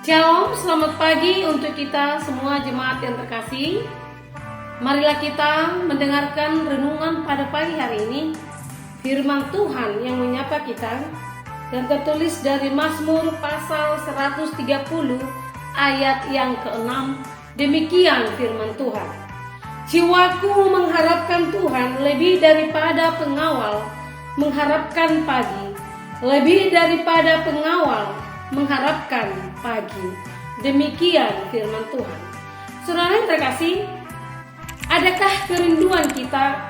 Shalom, selamat pagi untuk kita semua jemaat yang terkasih. Marilah kita mendengarkan renungan pada pagi hari ini. Firman Tuhan yang menyapa kita yang tertulis dari Mazmur pasal 130 ayat yang ke-6. Demikian firman Tuhan. Jiwaku mengharapkan Tuhan lebih daripada pengawal mengharapkan pagi, lebih daripada pengawal mengharapkan pagi. Demikian firman Tuhan. Saudara yang terkasih, adakah kerinduan kita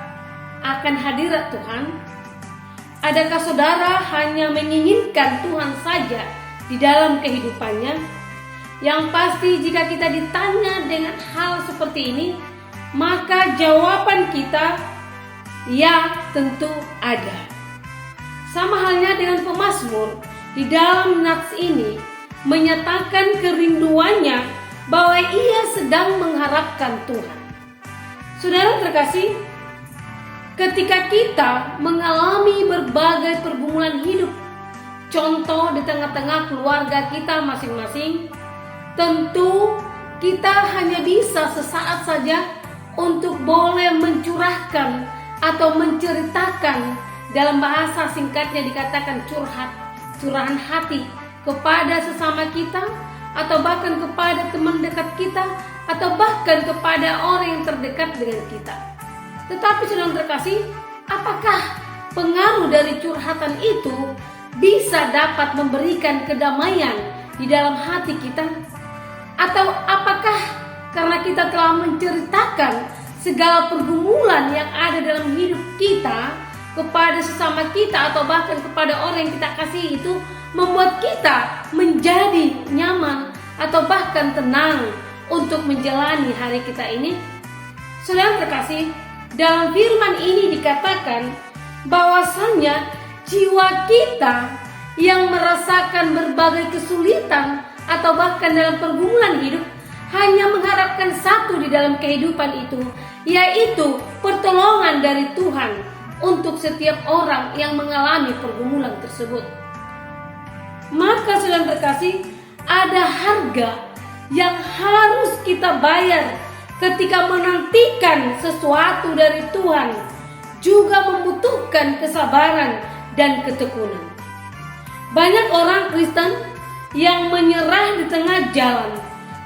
akan hadirat Tuhan? Adakah saudara hanya menginginkan Tuhan saja di dalam kehidupannya? Yang pasti jika kita ditanya dengan hal seperti ini, maka jawaban kita ya, tentu ada. Sama halnya dengan pemazmur di dalam nats ini menyatakan kerinduannya bahwa ia sedang mengharapkan Tuhan. Saudara terkasih, ketika kita mengalami berbagai pergumulan hidup, contoh di tengah-tengah keluarga kita masing-masing, tentu kita hanya bisa sesaat saja untuk boleh mencurahkan atau menceritakan, dalam bahasa singkatnya dikatakan curahan hati kepada sesama kita, atau bahkan kepada teman dekat kita, atau bahkan kepada orang yang terdekat dengan kita. Tetapi saudara terkasih, apakah pengaruh dari curhatan itu bisa dapat memberikan kedamaian di dalam hati kita? Atau apakah karena kita telah menceritakan segala pergumulan yang ada dalam hidup kita kepada sesama kita, atau bahkan kepada orang yang kita kasih, itu membuat kita menjadi nyaman atau bahkan tenang untuk menjalani hari kita ini? Saudara terkasih, dalam firman ini dikatakan bahwasanya jiwa kita yang merasakan berbagai kesulitan atau bahkan dalam pergumulan hidup hanya mengharapkan satu di dalam kehidupan itu, yaitu pertolongan dari Tuhan untuk setiap orang yang mengalami pergumulan tersebut. Maka saudara terkasih, ada harga yang harus kita bayar ketika menantikan sesuatu dari Tuhan, juga membutuhkan kesabaran dan ketekunan. Banyak orang Kristen yang menyerah di tengah jalan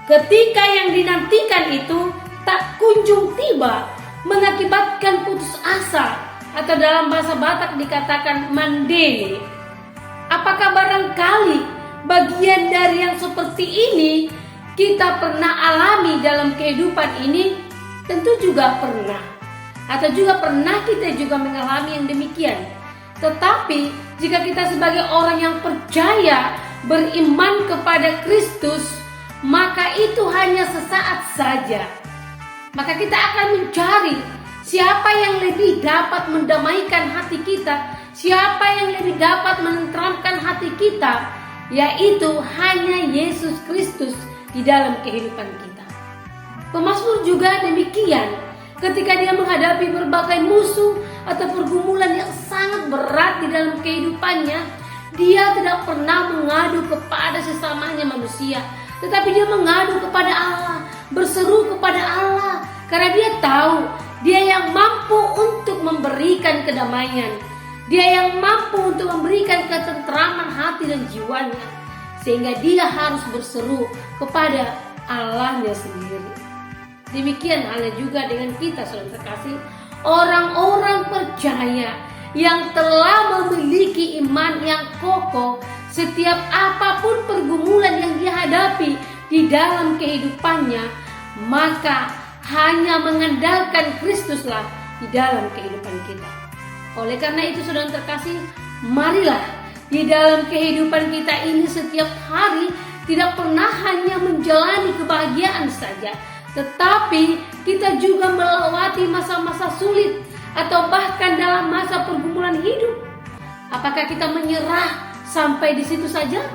ketika yang dinantikan itu tak kunjung tiba, mengakibatkan putus asa, atau dalam bahasa Batak dikatakan mandele. Apakah barangkali bagian dari yang seperti ini kita pernah alami dalam kehidupan ini? Tentu juga pernah, atau juga pernah kita juga mengalami yang demikian. Tetapi jika kita sebagai orang yang percaya, beriman kepada Kristus, maka itu hanya sesaat saja. Maka kita akan mencari siapa yang lebih dapat mendamaikan hati kita, siapa yang lebih dapat menenteramkan hati kita, yaitu hanya Yesus Kristus di dalam kehidupan kita. Pemazmur juga demikian, ketika dia menghadapi berbagai musuh atau pergumulan yang sangat berat di dalam kehidupannya, dia tidak pernah mengadu kepada sesamanya manusia, tetapi dia mengadu kepada Allah, berseru kepada Allah, karena dia tahu dia yang mampu untuk memberikan kedamaian, dia yang mampu untuk memberikan ketenteraman hati dan jiwanya, sehingga dia harus berseru kepada Allahnya sendiri. Demikian halnya juga dengan kita, saudara terkasih, orang-orang percaya yang telah memiliki iman yang kokoh. Setiap apapun pergumulan yang dihadapi di dalam kehidupannya, maka hanya mengandalkan Kristuslah di dalam kehidupan kita. Oleh karena itu saudara terkasih, marilah di dalam kehidupan kita ini setiap hari tidak pernah hanya menjalani kebahagiaan saja, tetapi kita juga melewati masa-masa sulit atau bahkan dalam masa pergumulan hidup. Apakah kita menyerah sampai di situ saja?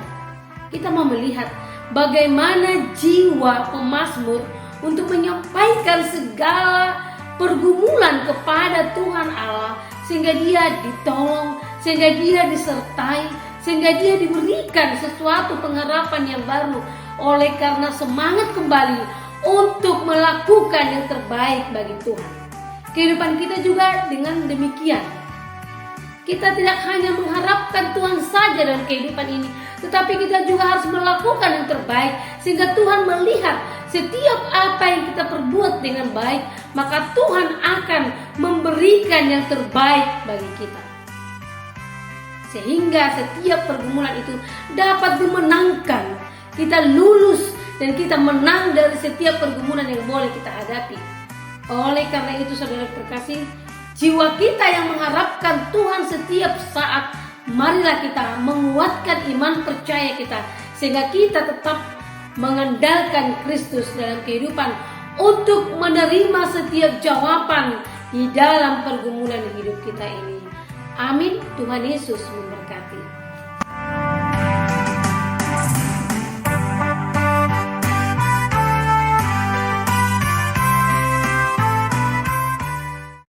Kita mau melihat bagaimana jiwa pemazmur untuk menyampaikan segala pergumulan kepada Tuhan Allah, sehingga dia ditolong, sehingga dia disertai, sehingga dia diberikan sesuatu pengharapan yang baru. Oleh karena semangat kembali untuk melakukan yang terbaik bagi Tuhan. Kehidupan kita juga dengan demikian. Kita tidak hanya mengharapkan Tuhan saja dalam kehidupan ini, tetapi kita juga harus melakukan yang terbaik, sehingga Tuhan melihat setiap apa yang kita perbuat dengan baik, maka Tuhan akan memberikan yang terbaik bagi kita. Sehingga setiap pergumulan itu dapat dimenangkan, kita lulus dan kita menang dari setiap pergumulan yang boleh kita hadapi. Oleh karena itu saudara terkasih, jiwa kita yang mengharapkan Tuhan setiap saat, marilah kita menguatkan iman percaya kita, sehingga kita tetap mengandalkan Kristus dalam kehidupan untuk menerima setiap jawaban di dalam pergumulan hidup kita ini. Amin. Tuhan Yesus memberkati.